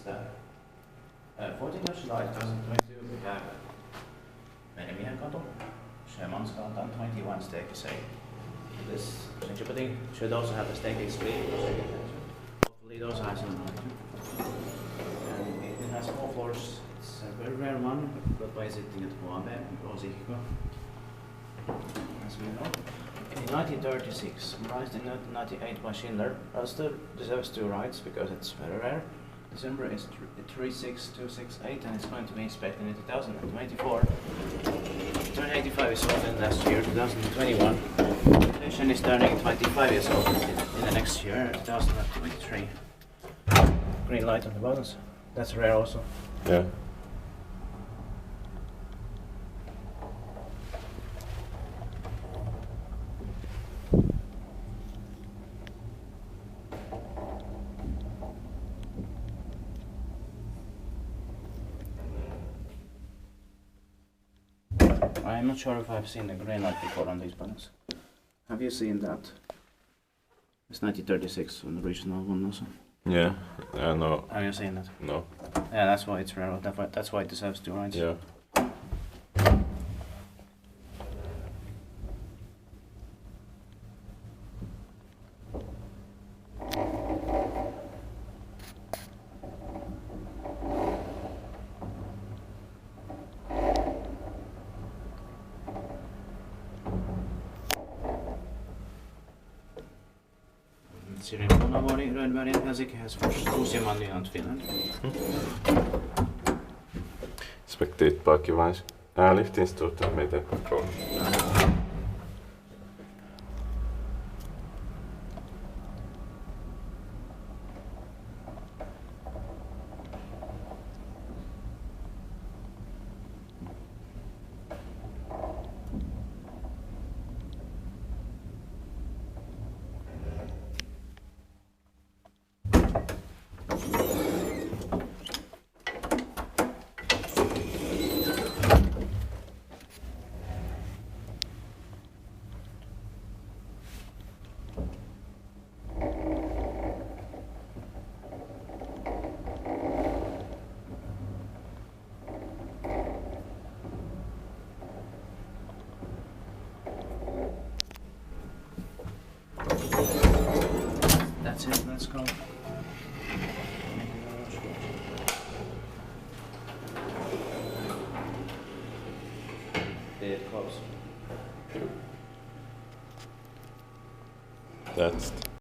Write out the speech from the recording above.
the 14th of July 2022 we have Merimiehenkatu, Sjömansgatan 21 staircase. This centripety should also have a staircase lead. Hopefully it also has an and it has 4 floors. It's a very rare one, built by Zitting Co, as we know. In 1936, modernized in 1998 by Schindler, still deserves 2 rights because it's very rare. December is 36268 and it's going to be inspected in 2024. 2085 is old in last year, 2021. The station is turning 25 years old in the next year, 2023. Green light on the buttons. That's rare also. Yeah. I'm not sure if I've seen the green light before on these buttons. Have you seen that? It's 1936 on the original one also. Yeah, no. Have you seen that? No. Yeah, that's why it's rare. That's why it deserves 2 rights. Yeah. Zitting Co rödvärdig Helsinki has uusimman lihan Finland. Inspekteert parkgewijs. Lichtinstructor met de controle. That's it, let's go. Did it close? That's